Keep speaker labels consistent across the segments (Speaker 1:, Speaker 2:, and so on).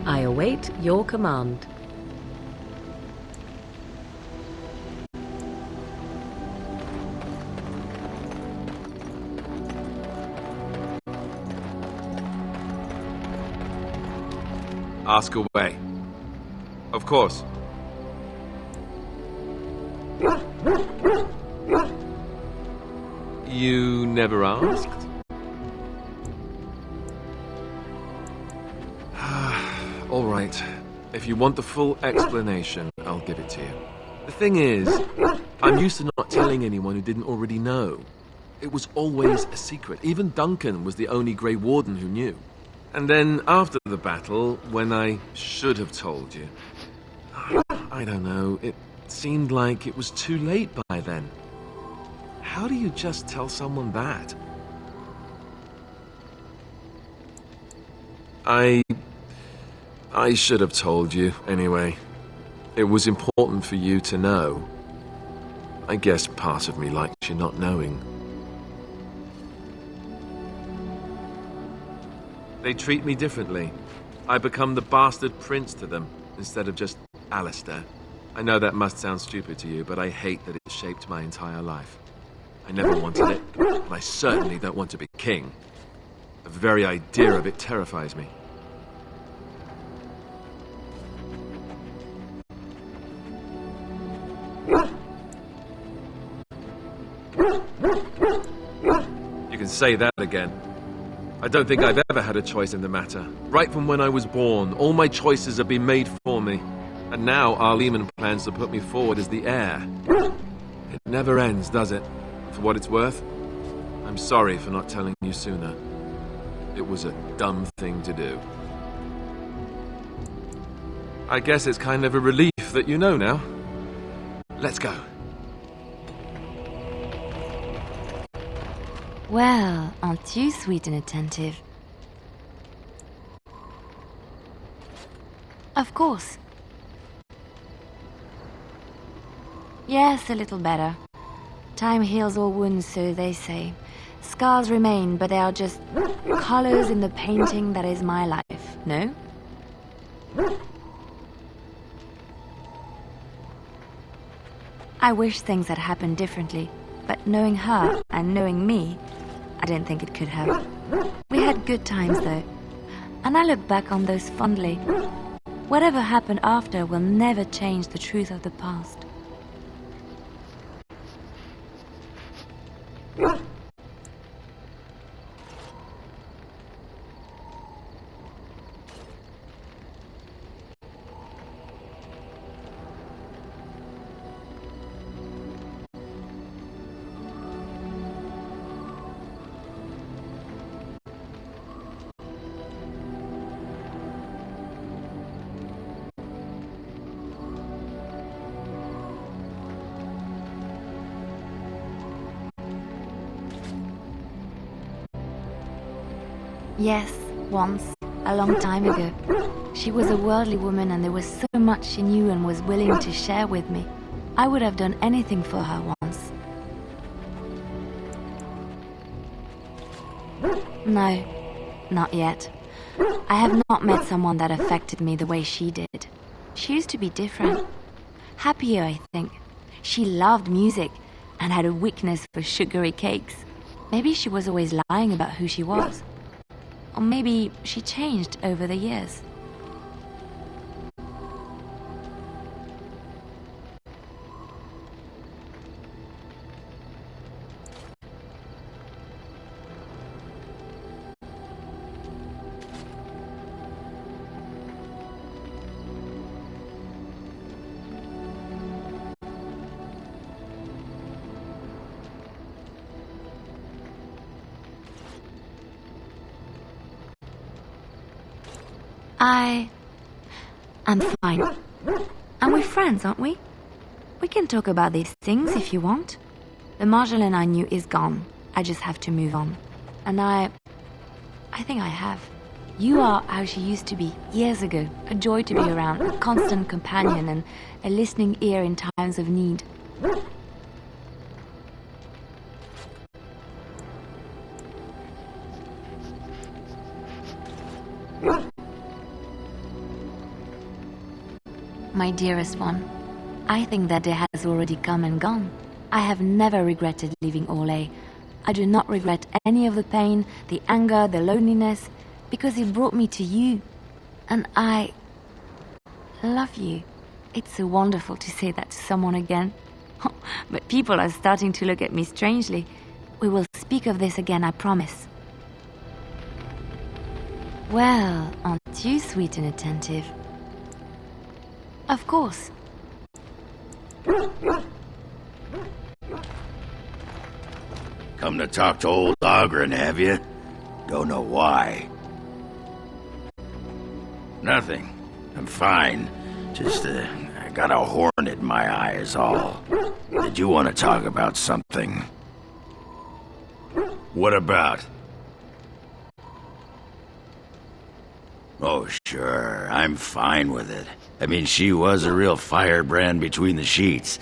Speaker 1: I await your command.
Speaker 2: Ask away. Of course. You never asked? All right. If you want the full explanation, I'll give it to you. The thing is, I'm used to not telling anyone who didn't already know. It was always a secret. Even Duncan was the only Grey Warden who knew. And then after the battle, when I should have told you, I don't know, it seemed like it was too late by then. How do you just tell someone that? I should have told you, anyway. It was important for you to know. I guess part of me likes you not knowing. They treat me differently. I become the bastard prince to them, instead of just Alistair. I know that must sound stupid to you, but I hate that it shaped my entire life. I never wanted it, and I certainly don't want to be king. The very idea of it terrifies me. You can say that again. I don't think I've ever had a choice in the matter. Right from when I was born, all my choices have been made for me. And now Arleman plans to put me forward as the heir. It never ends, does it? For what it's worth, I'm sorry for not telling you sooner. It was a dumb thing to do. I guess it's kind of a relief that you know now. Let's go.
Speaker 3: Well, aren't you sweet and attentive? Of course. Yes, a little better. Time heals all wounds, so they say. Scars remain, but they are just colors in the painting that is my life, no? I wish things had happened differently, but knowing her and knowing me, I don't think it could have. We had good times, though, and I look back on those fondly. Whatever happened after will never change the truth of the past. Yes, once, a long time ago. She was a worldly woman and there was so much she knew and was willing to share with me. I would have done anything for her once. No, not yet. I have not met someone that affected me the way she did. She used to be different. Happier, I think. She loved music and had a weakness for sugary cakes. Maybe she was always lying about who she was. Or maybe she changed over the years. I'm fine. And we're friends, aren't we? We can talk about these things if you want. The Marjolaine I knew is gone. I just have to move on. And I think I have. You are how she used to be years ago. A joy to be around, a constant companion and a listening ear in times of need. My dearest one, I think that day has already come and gone. I have never regretted leaving Orlais. I do not regret any of the pain, the anger, the loneliness, because it brought me to you. And I love you. It's so wonderful to say that to someone again. But people are starting to look at me strangely. We will speak of this again, I promise. Well, aren't you sweet and attentive? Of course.
Speaker 4: Come to talk to old Ogren, have you? Don't know why. Nothing. I'm fine. Just, I got a horn in my eye is all. Did you want to talk about something? What about? Oh, sure. I'm fine with it. I mean, she was a real firebrand between the sheets,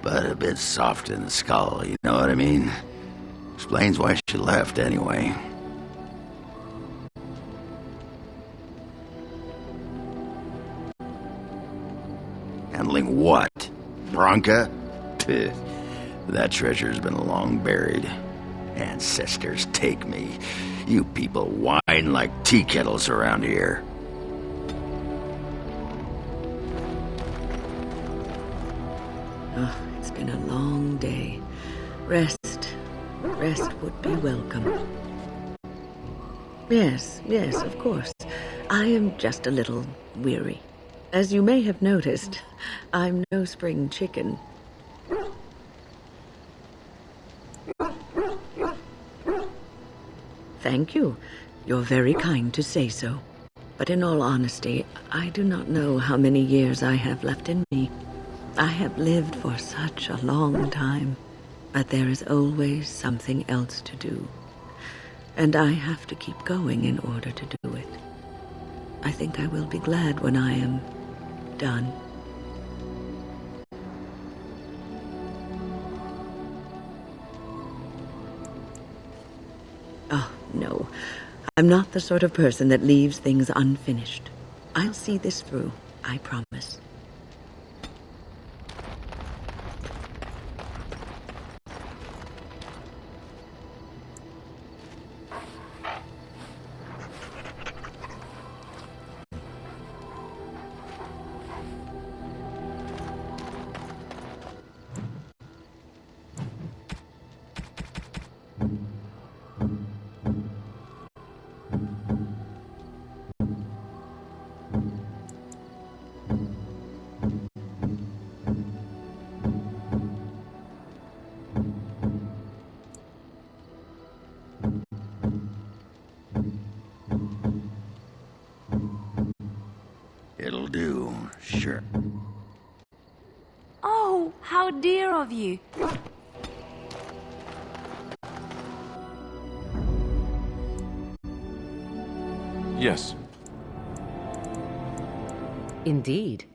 Speaker 4: but a bit soft in the skull, you know what I mean? Explains why she left, anyway. Handling what? Bronca? That treasure's been long buried. Ancestors take me. You people whine like tea kettles around here.
Speaker 1: Oh, it's been a long day. Rest would be welcome. Yes, of course. I am just a little weary. As you may have noticed, I'm no spring chicken. Thank you. You're very kind to say so. But in all honesty, I do not know how many years I have left in me. I have lived for such a long time, but there is always something else to do. And I have to keep going in order to do it. I think I will be glad when I am done. Oh, no. I'm not the sort of person that leaves things unfinished. I'll see this through, I promise.
Speaker 4: It'll do, sure.
Speaker 3: Oh, how dear of you.
Speaker 2: Yes.
Speaker 1: Indeed.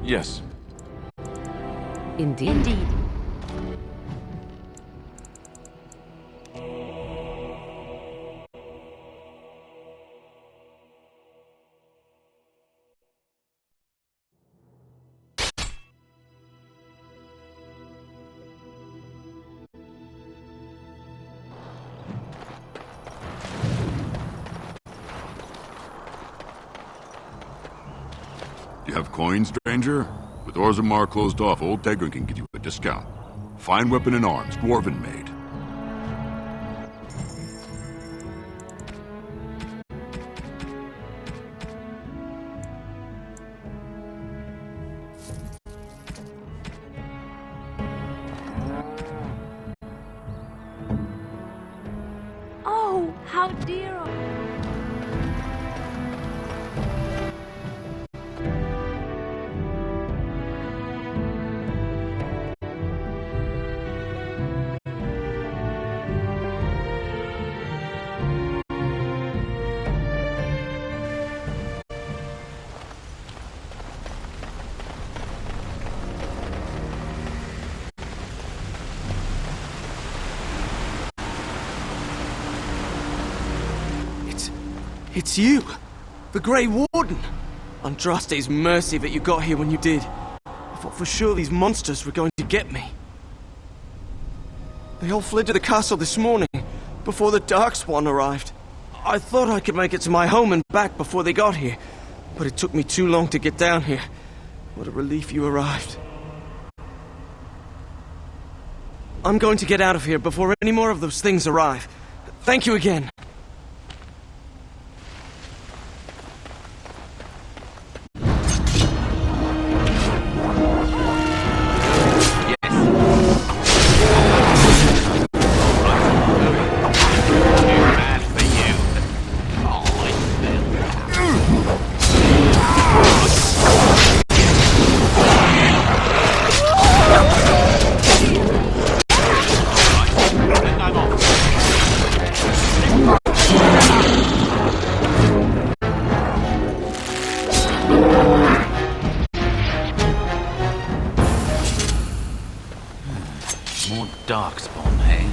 Speaker 2: Yes.
Speaker 1: Indeed.
Speaker 3: Indeed.
Speaker 5: You have coins, stranger? With Orzammar closed off, old Tegrin can give you a discount. Fine weapon and arms, dwarven made.
Speaker 3: Oh, how dear of
Speaker 6: It's you! The Grey Warden! Andraste's mercy that you got here when you did. I thought for sure these monsters were going to get me. They all fled to the castle this morning, before the Darkspawn arrived. I thought I could make it to my home and back before they got here, but it took me too long to get down here. What a relief you arrived. I'm going to get out of here before any more of those things arrive. Thank you again.
Speaker 7: More Darkspawn, hey?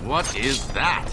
Speaker 7: What is that?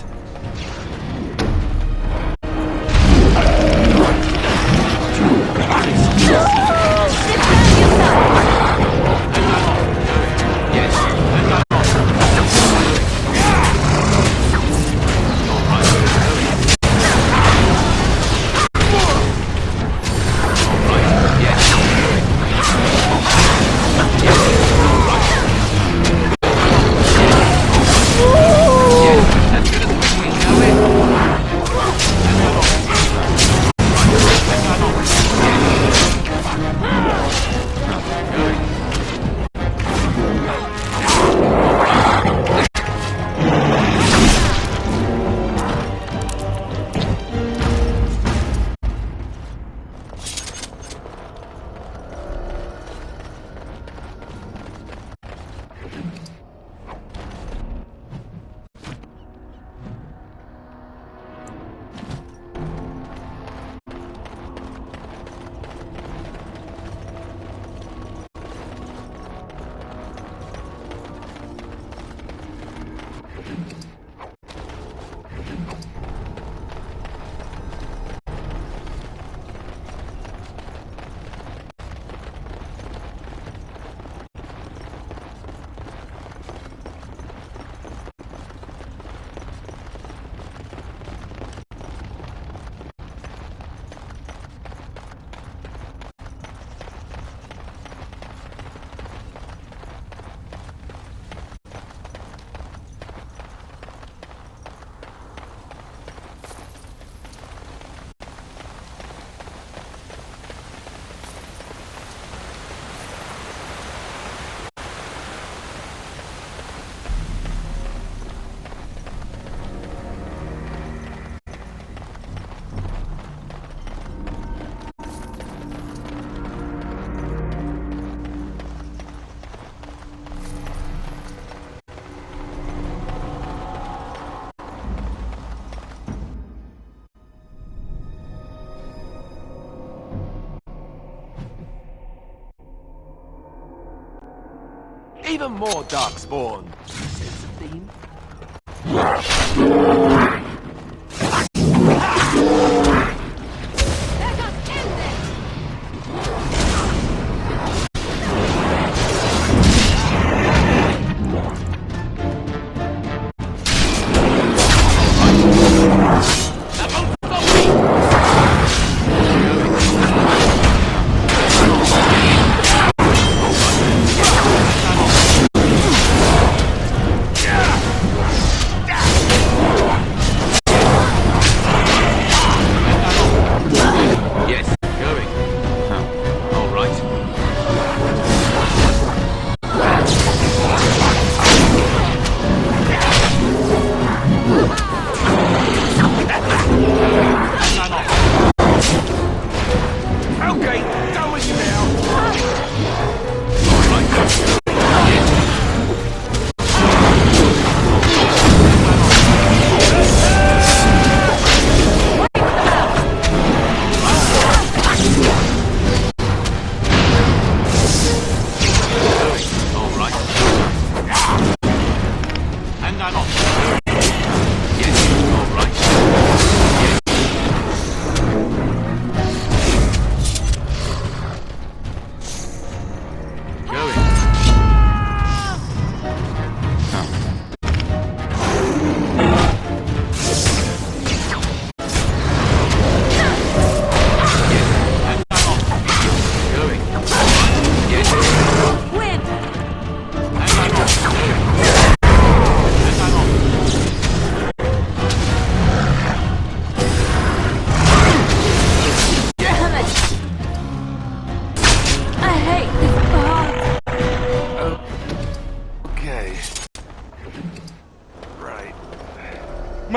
Speaker 2: Even more Darkspawn. Sense of theme?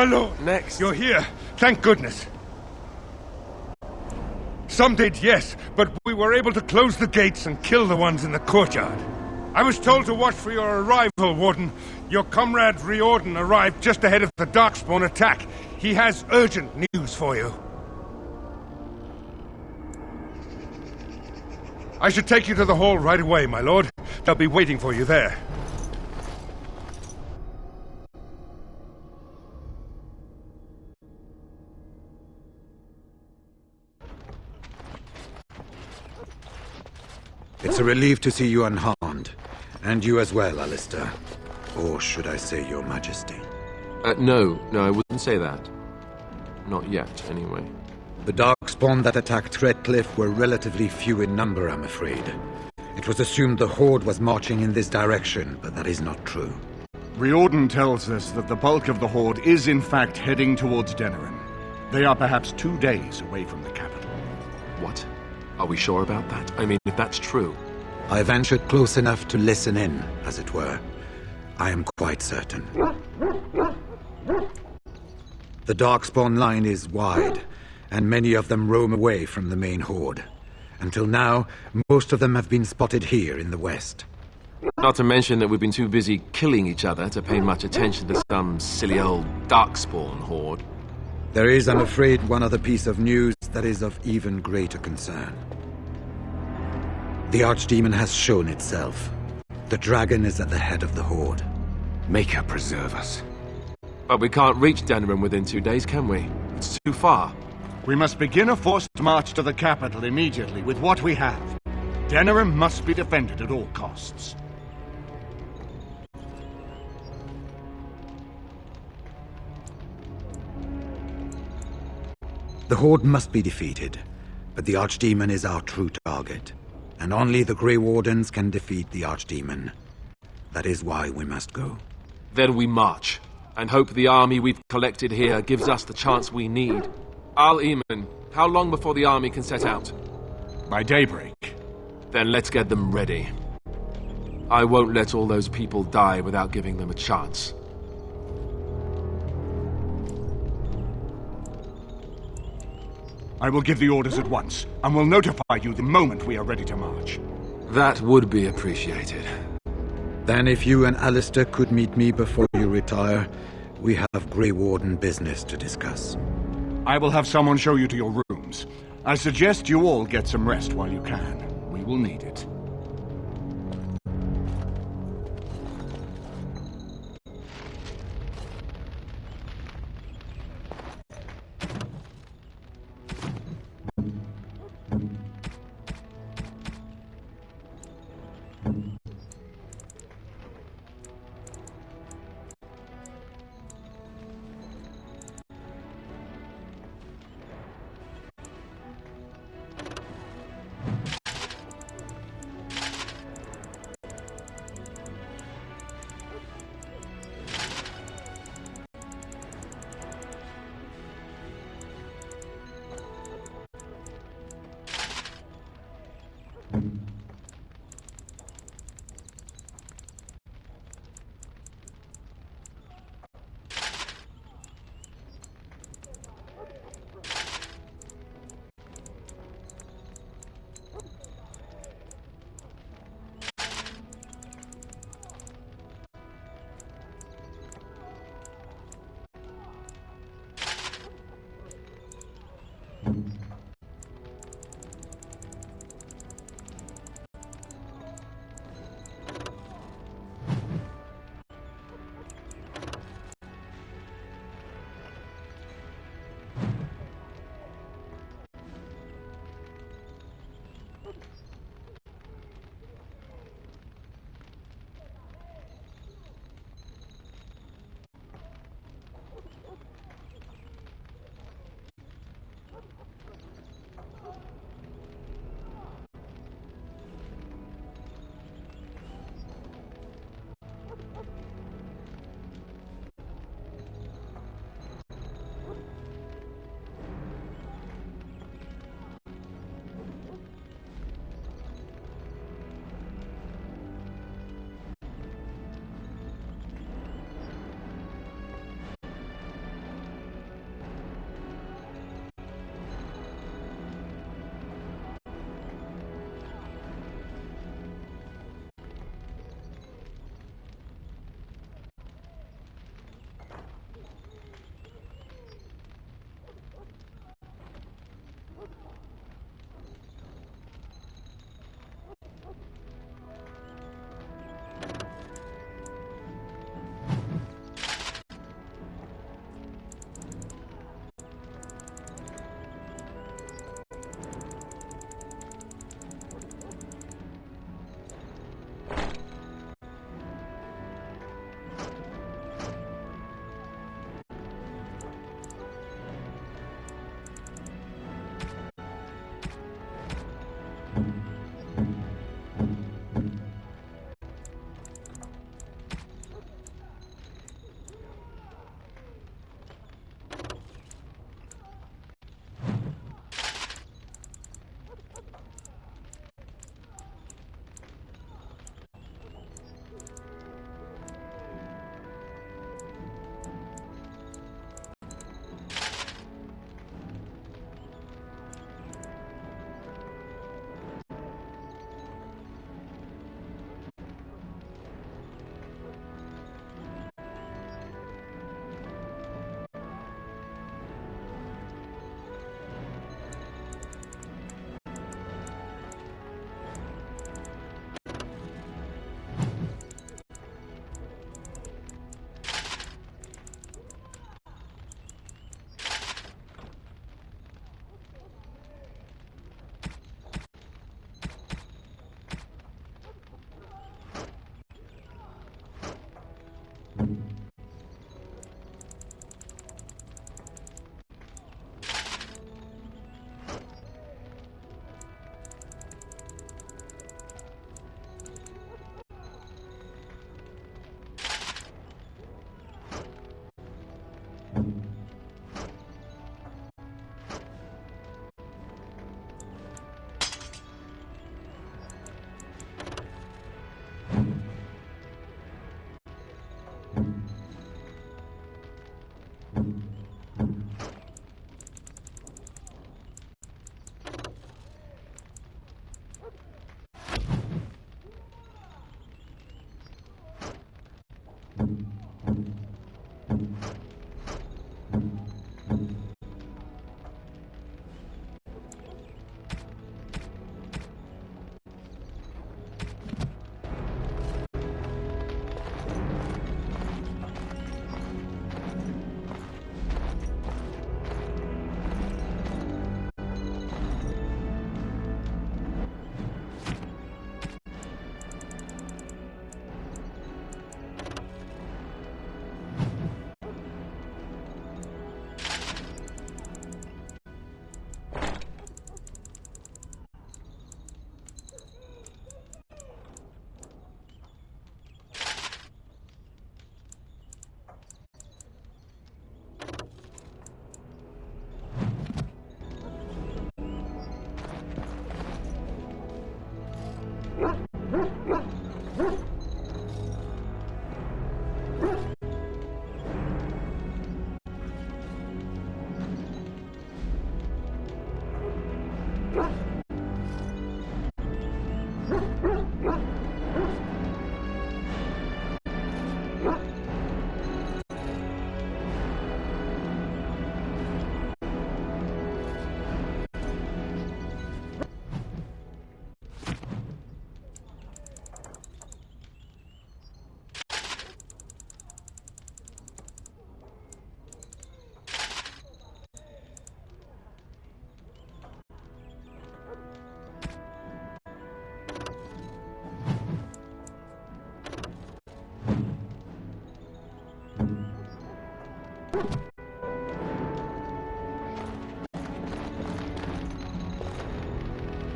Speaker 8: lord!
Speaker 2: Next.
Speaker 8: You're here. Thank goodness. Some did, yes, but we were able to close the gates and kill the ones in the courtyard. I was told to watch for your arrival, Warden. Your comrade Riordan arrived just ahead of the Darkspawn attack. He has urgent news for you. I should take you to the hall right away, my lord. They'll be waiting for you there.
Speaker 9: It's a relief to see you unharmed. And you as well, Alistair. Or should I say your majesty?
Speaker 2: No, I wouldn't say that. Not yet, anyway.
Speaker 9: The Darkspawn that attacked Redcliffe were relatively few in number, I'm afraid. It was assumed the Horde was marching in this direction, but that is not true.
Speaker 10: Riordan tells us that the bulk of the Horde is in fact heading towards Denerim. They are perhaps 2 days away from the capital.
Speaker 2: What? Are we sure about that? I mean, if that's true...
Speaker 9: I ventured close enough to listen in, as it were. I am quite certain. The Darkspawn line is wide, and many of them roam away from the main Horde. Until now, most of them have been spotted here in the west.
Speaker 2: Not to mention that we've been too busy killing each other to pay much attention to some silly old Darkspawn Horde.
Speaker 9: There is, I'm afraid, one other piece of news that is of even greater concern. The Archdemon has shown itself. The dragon is at the head of the Horde.
Speaker 10: Maker preserve us.
Speaker 2: But we can't reach Denerim within 2 days, can we? It's too far.
Speaker 10: We must begin a forced march to the capital immediately with what we have. Denerim must be defended at all costs.
Speaker 9: The Horde must be defeated, but the Archdemon is our true target. And only the Grey Wardens can defeat the Archdemon. That is why we must go.
Speaker 2: Then we march, and hope the army we've collected here gives us the chance we need. Al-Eamon, how long before the army can set out?
Speaker 10: By daybreak.
Speaker 2: Then let's get them ready. I won't let all those people die without giving them a chance.
Speaker 10: I will give the orders at once, and will notify you the moment we are ready to march.
Speaker 2: That would be appreciated.
Speaker 9: Then if you and Alistair could meet me before you retire, we have Grey Warden business to discuss.
Speaker 10: I will have someone show you to your rooms. I suggest you all get some rest while you can. We will need it.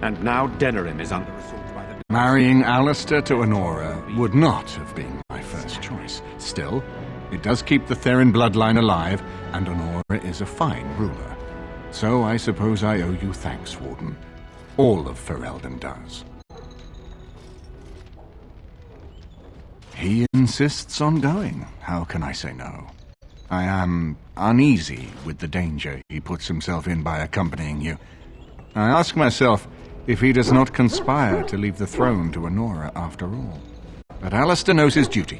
Speaker 11: And now Denerim is under assault by the...
Speaker 10: Marrying Alistair to Honora would not have been my first choice. Still, it does keep the Theron bloodline alive, and Honora is a fine ruler. So I suppose I owe you thanks, Warden. All of Ferelden does. He insists on going. How can I say no? I am uneasy with the danger he puts himself in by accompanying you. I ask myself if he does not conspire to leave the throne to Honora after all. But Alistair knows his duty.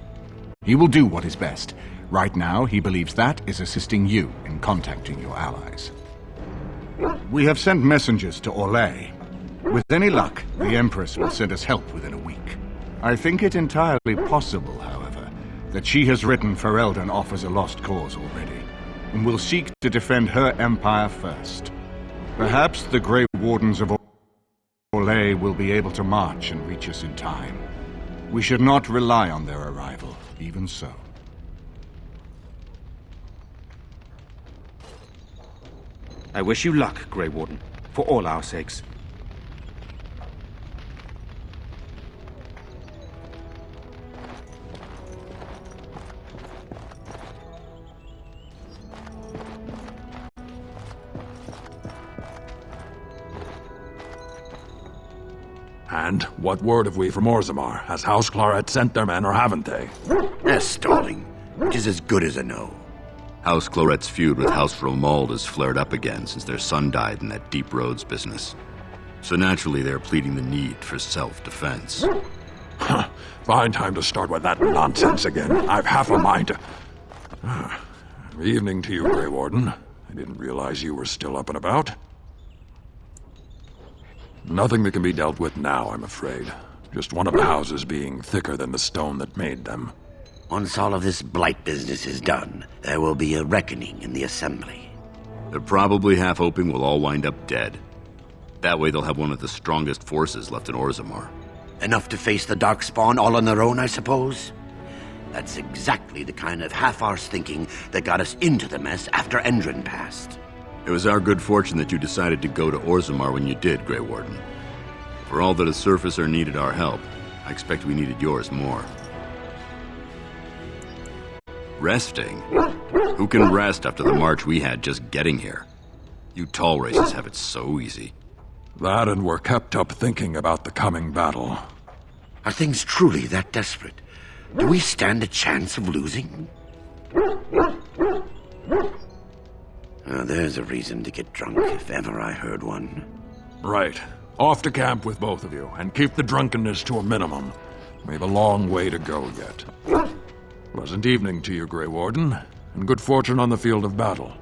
Speaker 10: He will do what is best. Right now, he believes that is assisting you in contacting your allies. We have sent messengers to Orlais. With any luck, the Empress will send us help within a week. I think it entirely possible, however, that she has written Ferelden off as a lost cause already, and will seek to defend her empire first. Perhaps the Grey Wardens of Orlais will be able to march and reach us in time. We should not rely on their arrival, even so.
Speaker 11: I wish you luck, Grey Warden, for all our sakes.
Speaker 5: And what word have we from Orzammar? Has House Claret sent their men, or haven't they?
Speaker 4: They're stalling, which is as good as a no. House Claret's feud with House Romuald has flared up again since their son died in that Deep Roads business. So naturally they're pleading the need for self-defense.
Speaker 5: Fine time to start with that nonsense again. I've half a mind to... Evening to you, Grey Warden. I didn't realize you were still up and about. Nothing that can be dealt with now, I'm afraid. Just one of the houses being thicker than the stone that made them.
Speaker 4: Once all of this blight business is done, there will be a reckoning in the Assembly. They're probably half hoping we'll all wind up dead. That way they'll have one of the strongest forces left in Orzammar. Enough to face the Darkspawn all on their own, I suppose? That's exactly the kind of half-arsed thinking that got us into the mess after Endron passed. It was our good fortune that you decided to go to Orzammar when you did, Grey Warden. For all that a surfacer needed our help, I expect we needed yours more. Resting? Who can rest after the march we had just getting here? You tall races have it so easy.
Speaker 5: That, and we're kept up thinking about the coming battle.
Speaker 4: Are things truly that desperate? Do we stand a chance of losing? There's a reason to get drunk, if ever I heard one.
Speaker 5: Right. Off to camp with both of you, and keep the drunkenness to a minimum. We have a long way to go yet. Pleasant evening to you, Grey Warden, and good fortune on the field of battle.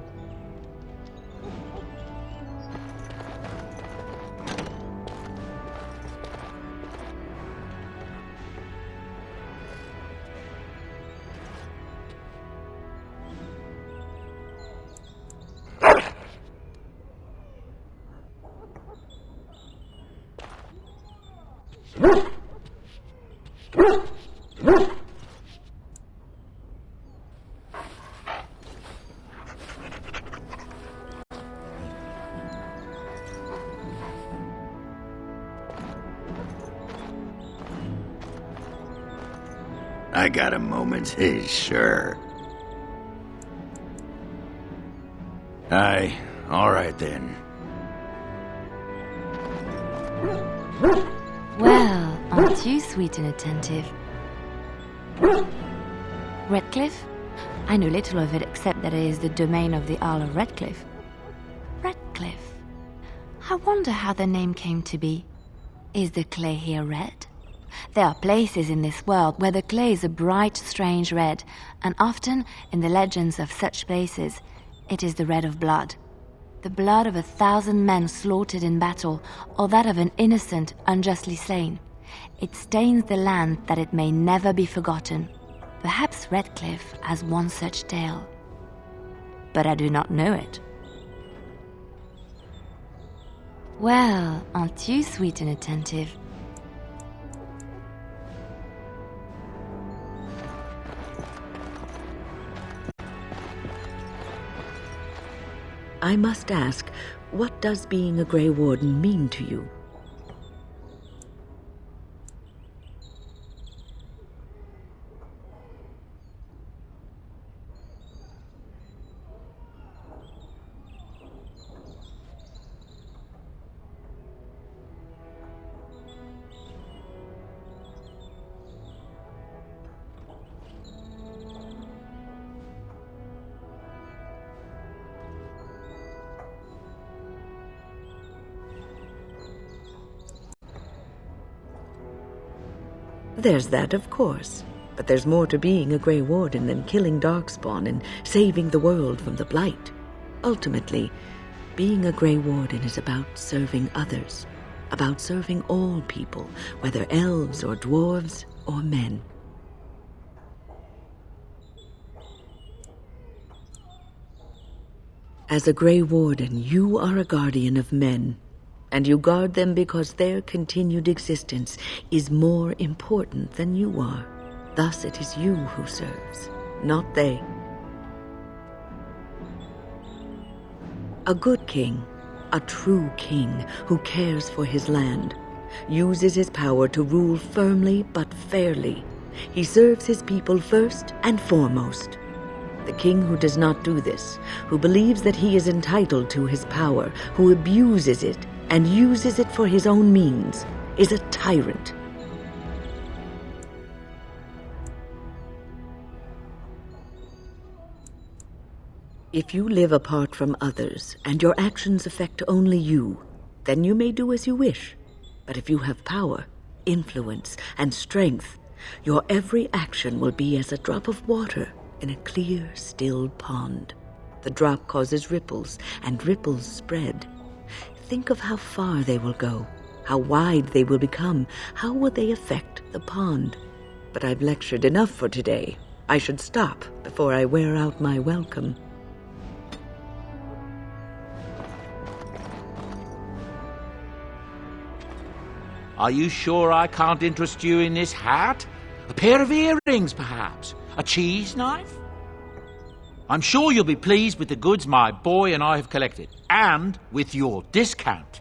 Speaker 4: I got a moment, sure. Aye, all right then.
Speaker 3: Well, aren't you sweet and attentive? Redcliffe? I know little of it except that it is the domain of the Earl of Redcliffe. Redcliffe? I wonder how the name came to be. Is the clay here red? There are places in this world where the clay is a bright, strange red, and often, in the legends of such places, it is the red of blood. The blood of 1,000 men slaughtered in battle, or that of an innocent unjustly slain. It stains the land that it may never be forgotten. Perhaps Redcliffe has one such tale. But I do not know it. Well, aren't you sweet and attentive?
Speaker 1: I must ask, what does being a Grey Warden mean to you? There's that, of course. But there's more to being a Grey Warden than killing Darkspawn and saving the world from the Blight. Ultimately, being a Grey Warden is about serving others, about serving all people, whether elves or dwarves or men. As a Grey Warden, you are a guardian of men. And you guard them because their continued existence is more important than you are. Thus it is you who serves, not they. A good king, a true king who cares for his land, uses his power to rule firmly but fairly. He serves his people first and foremost. The king who does not do this, who believes that he is entitled to his power, who abuses it, and uses it for his own means, is a tyrant. If you live apart from others, and your actions affect only you, then you may do as you wish. But if you have power, influence, and strength, your every action will be as a drop of water in a clear, still pond. The drop causes ripples, and ripples spread. Think of how far they will go, how wide they will become, how will they affect the pond. But I've lectured enough for today. I should stop before I wear out my welcome.
Speaker 7: Are you sure I can't interest you in this hat? A pair of earrings, perhaps? A cheese knife? I'm sure you'll be pleased with the goods my boy and I have collected, and with your discount.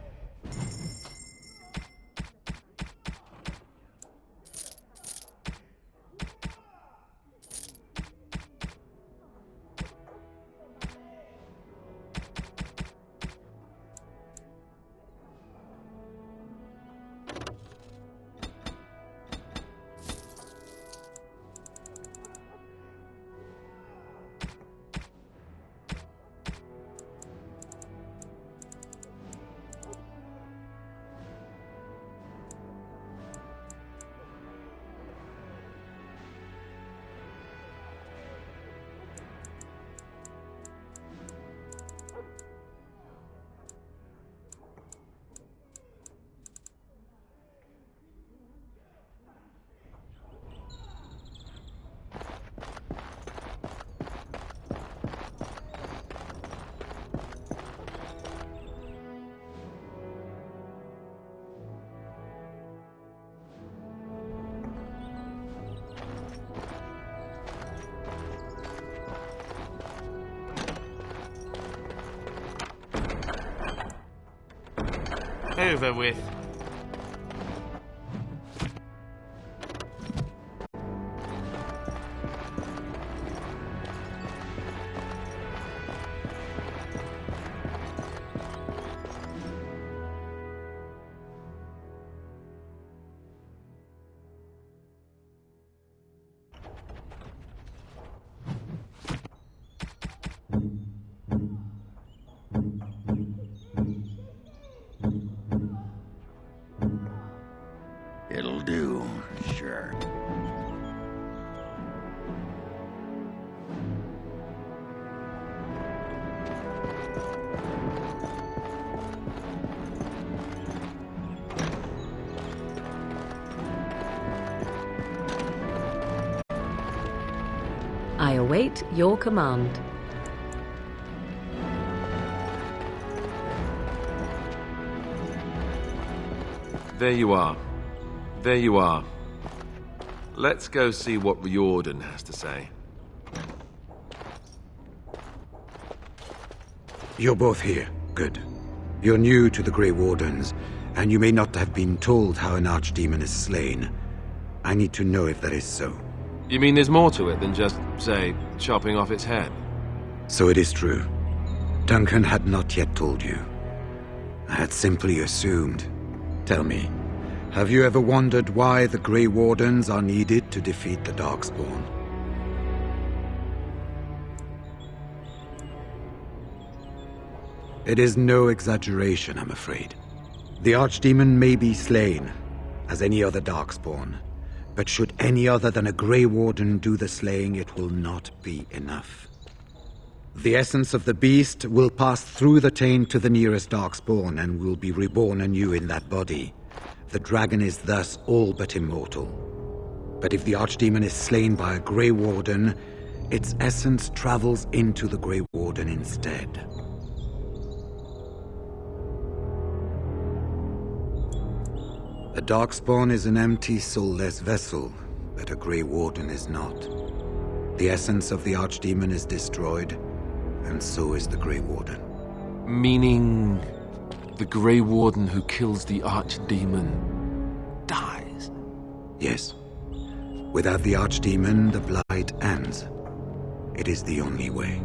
Speaker 7: Over with.
Speaker 4: It'll do, sure.
Speaker 12: I await your command.
Speaker 2: There you are. There you are. Let's go see what Riordan has to say.
Speaker 9: You're both here. Good. You're new to the Grey Wardens, and you may not have been told how an archdemon is slain. I need to know if that is so.
Speaker 2: You mean there's more to it than just, say, chopping off its head?
Speaker 9: So it is true. Duncan had not yet told you. I had simply assumed. Tell me, have you ever wondered why the Grey Wardens are needed to defeat the Darkspawn? It is no exaggeration, I'm afraid. The Archdemon may be slain, as any other Darkspawn, but should any other than a Grey Warden do the slaying, it will not be enough. The essence of the beast will pass through the taint to the nearest Darkspawn and will be reborn anew in that body. The dragon is thus all but immortal. But if the Archdemon is slain by a Grey Warden, its essence travels into the Grey Warden instead. A Darkspawn is an empty, soulless vessel, but a Grey Warden is not. The essence of the Archdemon is destroyed, and so is the Grey Warden.
Speaker 2: Meaning the Grey Warden who kills the Archdemon dies?
Speaker 9: Yes. Without the Archdemon, the Blight ends. It is the only way.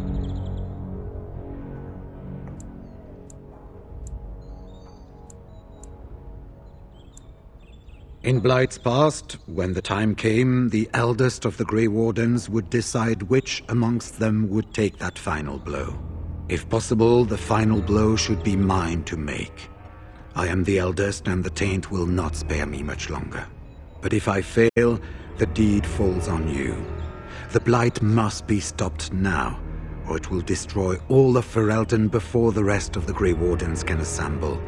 Speaker 9: In Blight's past, when the time came, the eldest of the Grey Wardens would decide which amongst them would take that final blow. If possible, the final blow should be mine to make. I am the eldest, and the taint will not spare me much longer. But if I fail, the deed falls on you. The Blight must be stopped now, or it will destroy all of Ferelden before the rest of the Grey Wardens can assemble.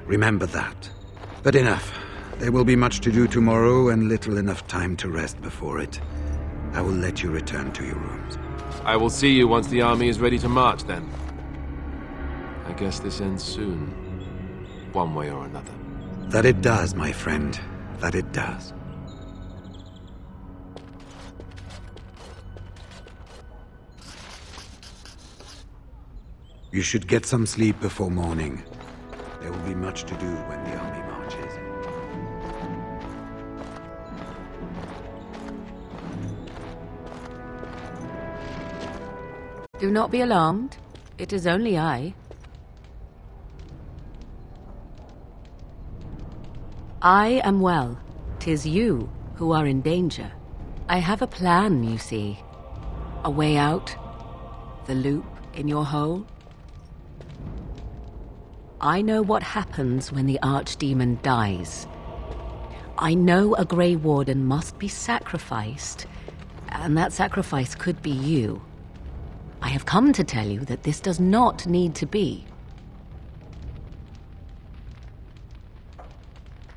Speaker 9: Remember that. But enough. There will be much to do tomorrow, and little enough time to rest before it. I will let you return to your rooms.
Speaker 2: I will see you once the army is ready to march, then. I guess this ends soon. One way or another.
Speaker 9: That it does, my friend. That it does. You should get some sleep before morning. There will be much to do when the army marches.
Speaker 12: Do not be alarmed. It is only I. I am well. 'Tis you who are in danger. I have a plan, you see. A way out. The loop in your hole. I know what happens when the Archdemon dies. I know a Grey Warden must be sacrificed, and that sacrifice could be you. I have come to tell you that this does not need to be.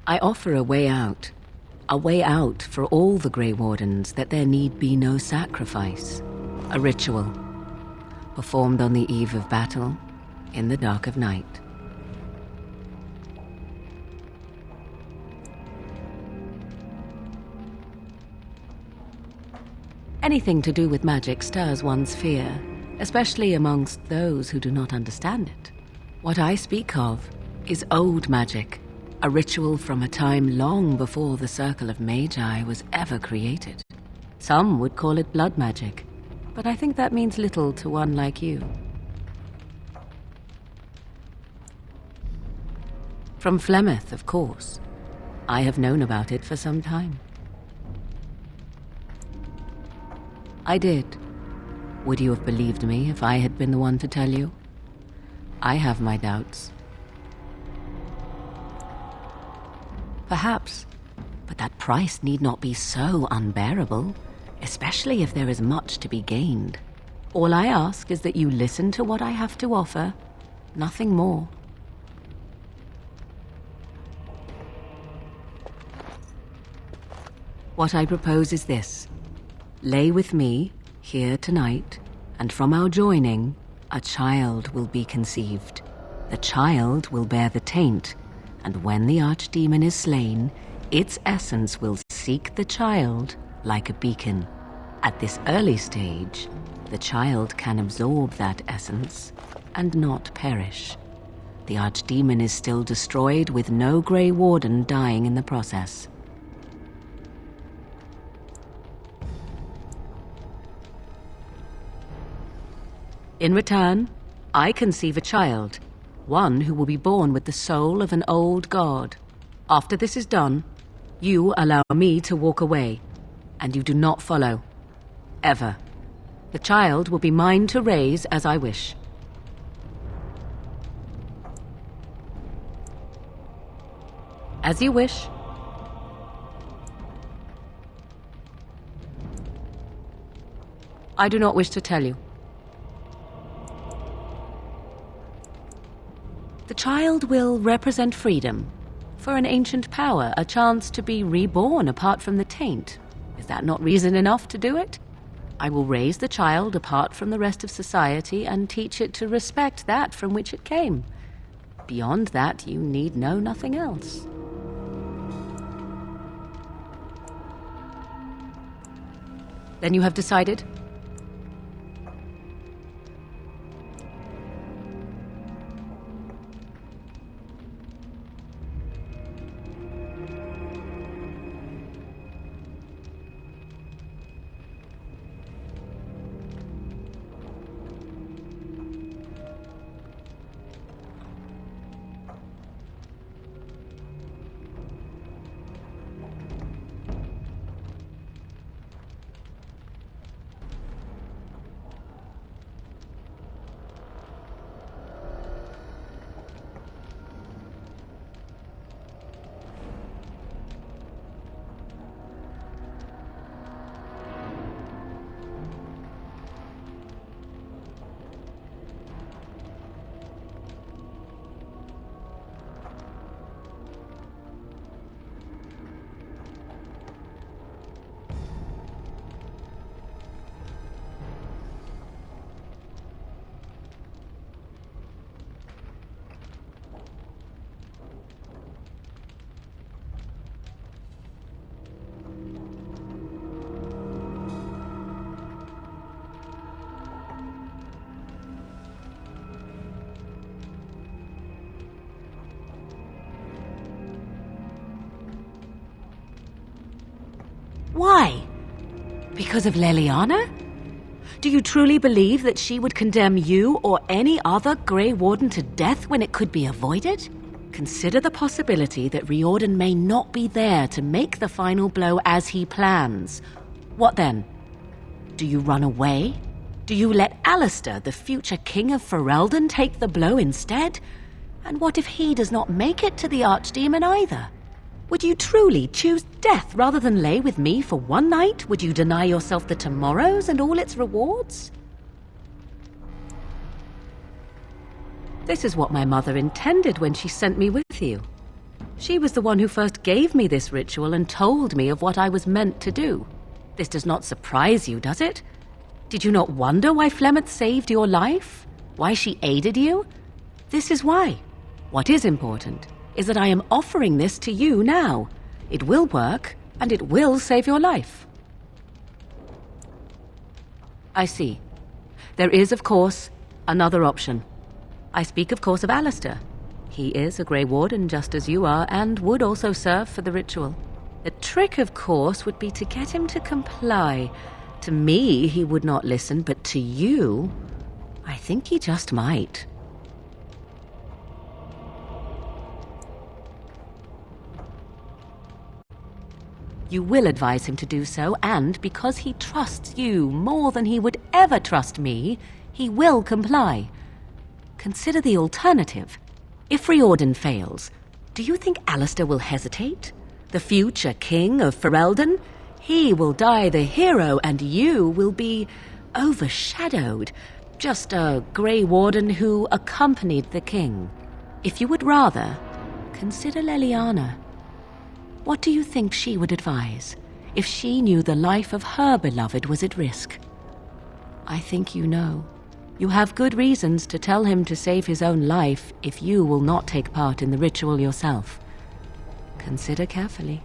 Speaker 12: I offer a way out for all the Grey Wardens, that there need be no sacrifice. A ritual, performed on the eve of battle, in the dark of night. Anything to do with magic stirs one's fear, especially amongst those who do not understand it. What I speak of is old magic, a ritual from a time long before the Circle of Magi was ever created. Some would call it blood magic, but I think that means little to one like you. From Flemeth, of course. I have known about it for some time. I did. Would you have believed me if I had been the one to tell you? I have my doubts. Perhaps But that price need not be so unbearable, especially if there is much to be gained. All I ask is that you listen to what I have to offer, nothing more. What I propose is this. Lay with me, here tonight, and from our joining, a child will be conceived. The child will bear the taint, and when the archdemon is slain, its essence will seek the child like a beacon. At this early stage, the child can absorb that essence and not perish. The archdemon is still destroyed with no Grey Warden dying in the process. In return, I conceive a child, one who will be born with the soul of an old god. After this is done, you allow me to walk away, and you do not follow. Ever. The child will be mine to raise as I wish. As you wish. I do not wish to tell you. The child will represent freedom. For an ancient power, a chance to be reborn apart from the taint. Is that not reason enough to do it? I will raise the child apart from the rest of society and teach it to respect that from which it came. Beyond that, you need know nothing else. Then you have decided? Why? Because of Leliana? Do you truly believe that she would condemn you or any other Grey Warden to death when it could be avoided? Consider the possibility that Riordan may not be there to make the final blow as he plans. What then? Do you run away? Do you let Alistair, the future king of Ferelden, take the blow instead? And what if he does not make it to the Archdemon either? Would you truly choose death rather than lay with me for one night? Would you deny yourself the tomorrows and all its rewards? This is what my mother intended when she sent me with you. She was the one who first gave me this ritual and told me of what I was meant to do. This does not surprise you, does it? Did you not wonder why Flemeth saved your life? Why she aided you? This is why. What is important is that I am offering this to you now. It will work, and it will save your life. I see. There is, of course, another option. I speak, of course, of Alistair. He is a Grey Warden just as you are, and would also serve for the ritual. The trick, of course, would be to get him to comply. To me, he would not listen, but to you, I think he just might. You will advise him to do so, and because he trusts you more than he would ever trust me, he will comply. Consider the alternative. If Riordan fails, do you think Alistair will hesitate? The future king of Ferelden? He will die the hero, and you will be overshadowed. Just a Grey Warden who accompanied the king. If you would rather, consider Leliana. What do you think she would advise if she knew the life of her beloved was at risk? I think you know. You have good reasons to tell him to save his own life if you will not take part in the ritual yourself. Consider carefully.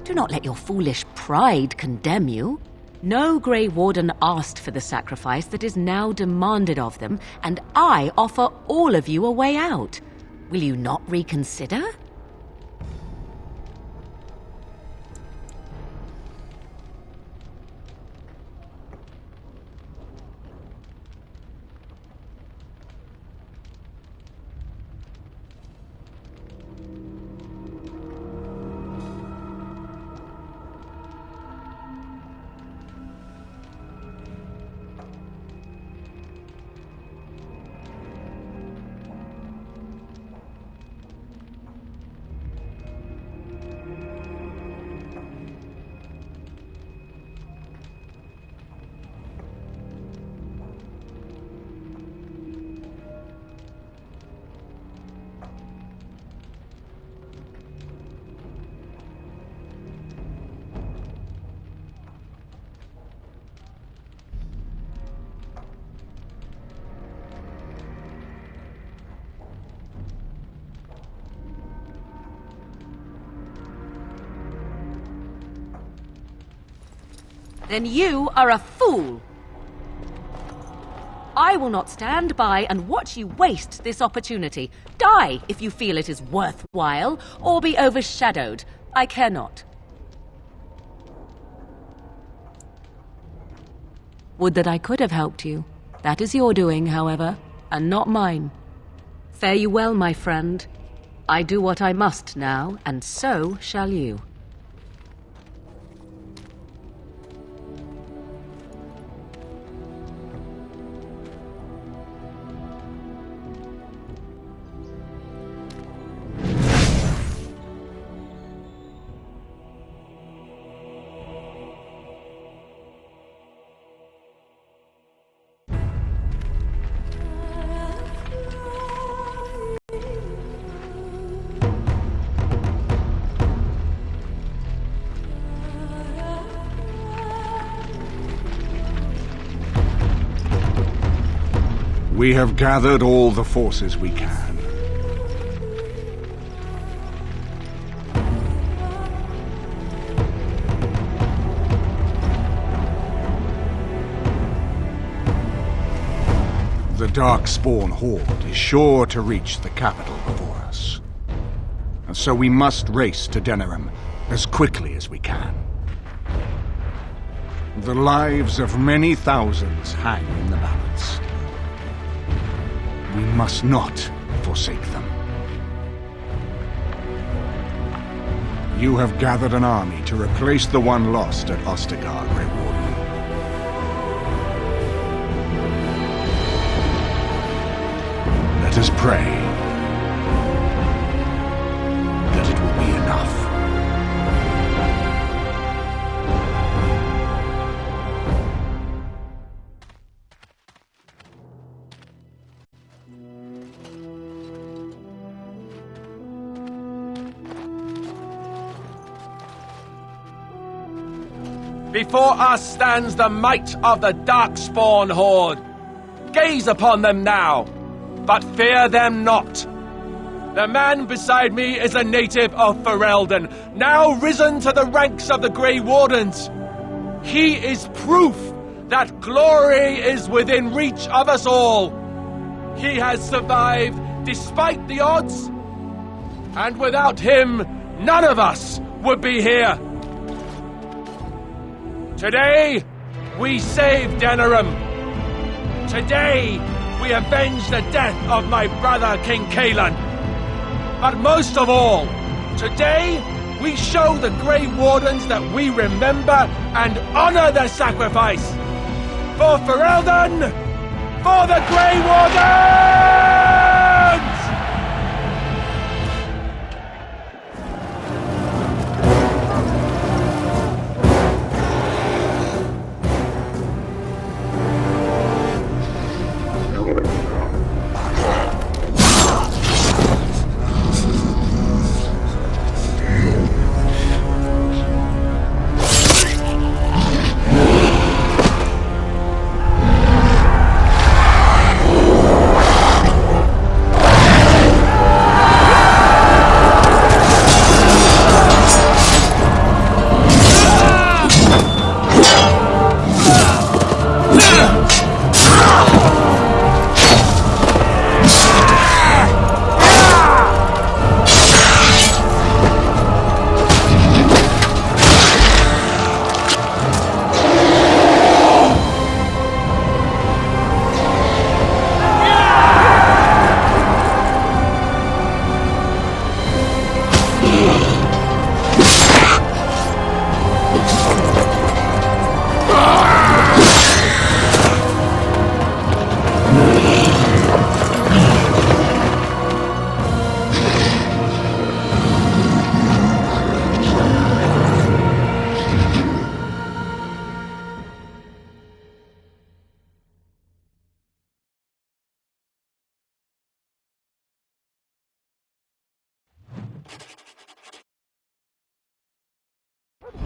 Speaker 12: Do not let your foolish pride condemn you. No Grey Warden asked for the sacrifice that is now demanded of them, and I offer all of you a way out. Will you not reconsider? Then you are a fool. I will not stand by and watch you waste this opportunity. Die if you feel it is worthwhile, or be overshadowed. I care not. Would that I could have helped you. That is your doing, however, and not mine. Fare you well, my friend. I do what I must now, and so shall you.
Speaker 10: We have gathered all the forces we can. The Darkspawn Horde is sure to reach the capital before us. And so we must race to Denerim as quickly as we can. The lives of many thousands hang in the balance. We must not forsake them. You have gathered an army to replace the one lost at Ostagar, Grey Warden. Let us pray that it will be enough.
Speaker 13: Before us stands the might of the Darkspawn Horde. Gaze upon them now, but fear them not. The man beside me is a native of Ferelden, now risen to the ranks of the Grey Wardens. He is proof that glory is within reach of us all. He has survived despite the odds, and without him, none of us would be here. Today, we save Denerim. Today, we avenge the death of my brother, King Cailan. But most of all, today, we show the Grey Wardens that we remember and honor their sacrifice. For Ferelden, for the Grey Wardens!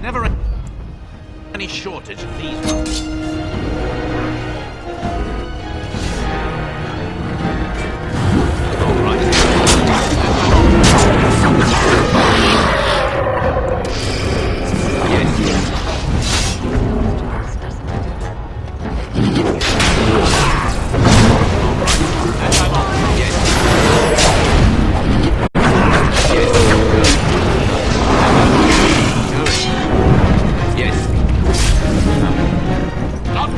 Speaker 7: Never any shortage of these ones. All right. Not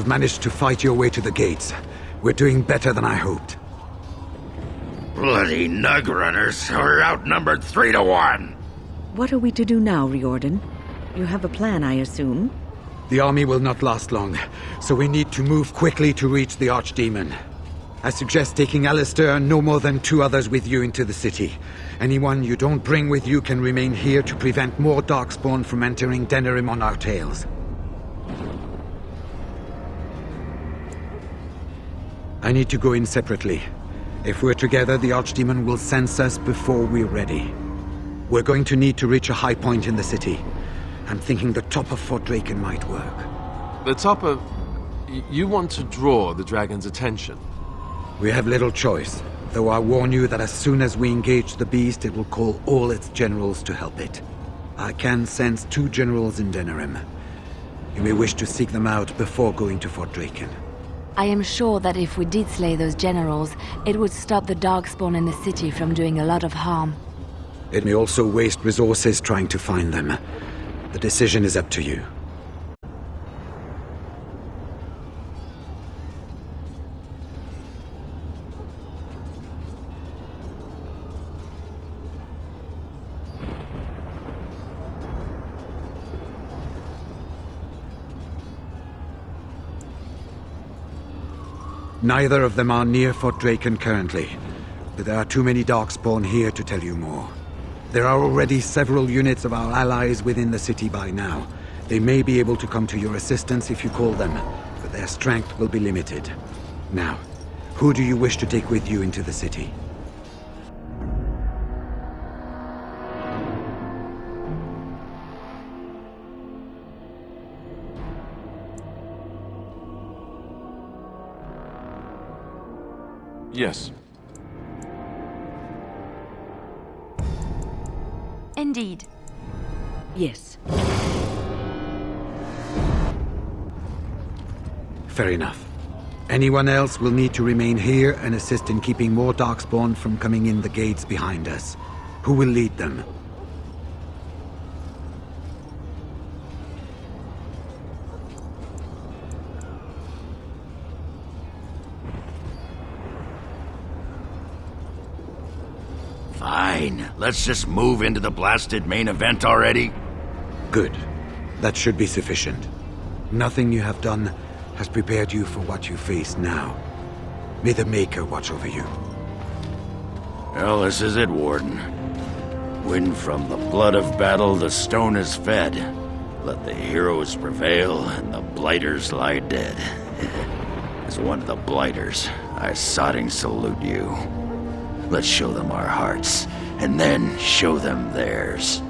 Speaker 9: You've managed to fight your way to the gates. We're doing better than I hoped.
Speaker 4: Bloody Nug Runners are outnumbered 3 to 1.
Speaker 1: What are we to do now, Riordan? You have a plan, I assume?
Speaker 9: The army will not last long, so we need to move quickly to reach the Archdemon. I suggest taking Alistair and no more than 2 others with you into the city. Anyone you don't bring with you can remain here to prevent more Darkspawn from entering Denerim on our tails. I need to go in separately. If we're together, the Archdemon will sense us before we're ready. We're going to need to reach a high point in the city. I'm thinking the top of Fort Draken might work.
Speaker 2: The top of... You want to draw the dragon's attention?
Speaker 9: We have little choice, though I warn you that as soon as we engage the beast, it will call all its generals to help it. I can sense 2 generals in Denerim. You may wish to seek them out before going to Fort Draken.
Speaker 3: I am sure that if we did slay those generals, it would stop the Darkspawn in the city from doing a lot of harm.
Speaker 9: It may also waste resources trying to find them. The decision is up to you. Neither of them are near Fort Draken currently, but there are too many Darkspawn here to tell you more. There are already several units of our allies within the city by now. They may be able to come to your assistance if you call them, but their strength will be limited. Now, who do you wish to take with you into the city?
Speaker 2: Yes.
Speaker 3: Indeed.
Speaker 1: Yes.
Speaker 9: Fair enough. Anyone else will need to remain here and assist in keeping more Darkspawn from coming in the gates behind us. Who will lead them?
Speaker 4: Fine. Let's just move into the blasted main event already.
Speaker 9: Good. That should be sufficient. Nothing you have done has prepared you for what you face now. May the Maker watch over you.
Speaker 4: Well, this is it, Warden. When from the blood of battle the stone is fed, let the heroes prevail and the blighters lie dead. As one of the blighters, I sodding salute you. Let's show them our hearts, and then show them theirs.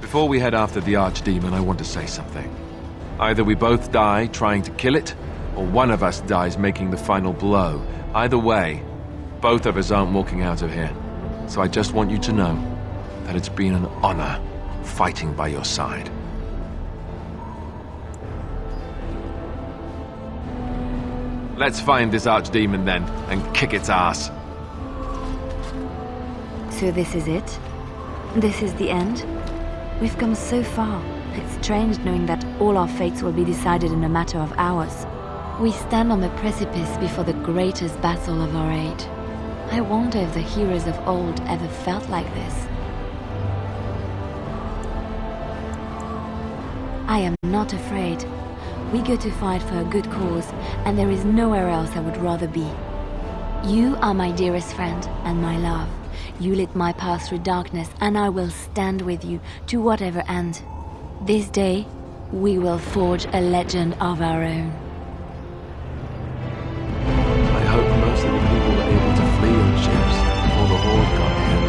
Speaker 2: Before we head after the Archdemon, I want to say something. Either we both die trying to kill it, or one of us dies making the final blow. Either way, both of us aren't walking out of here. So I just want you to know that it's been an honor fighting by your side. Let's find this Archdemon then, and kick its ass.
Speaker 3: So this is it? This is the end? We've come so far. It's strange knowing that all our fates will be decided in a matter of hours. We stand on the precipice before the greatest battle of our age. I wonder if the heroes of old ever felt like this. I am not afraid. We go to fight for a good cause, and there is nowhere else I would rather be. You are my dearest friend and my love. You lit my path through darkness, and I will stand with you to whatever end. This day, we will forge a legend of our own.
Speaker 2: I hope most of the people were able to flee on ships before the Horde got here.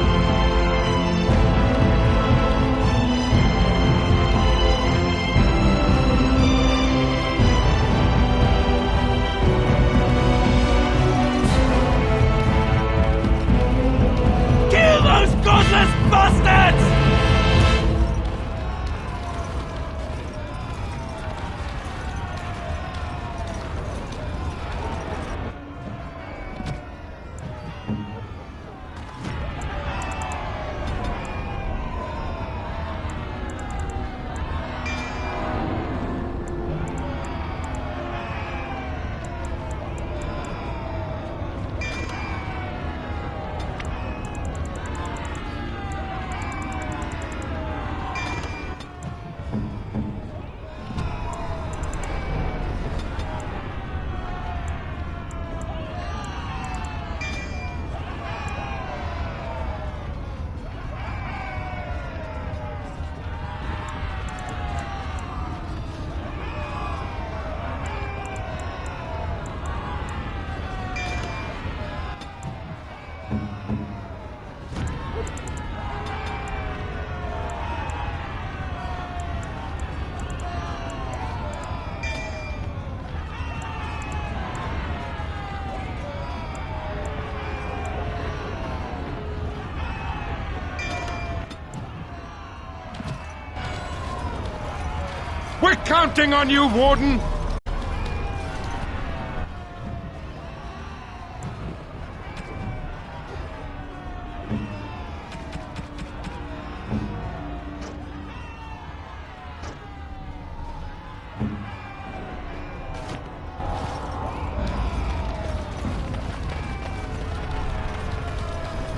Speaker 13: Kill those godless bastards!
Speaker 8: We're counting on you, Warden!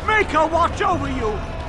Speaker 13: Make her watch over you!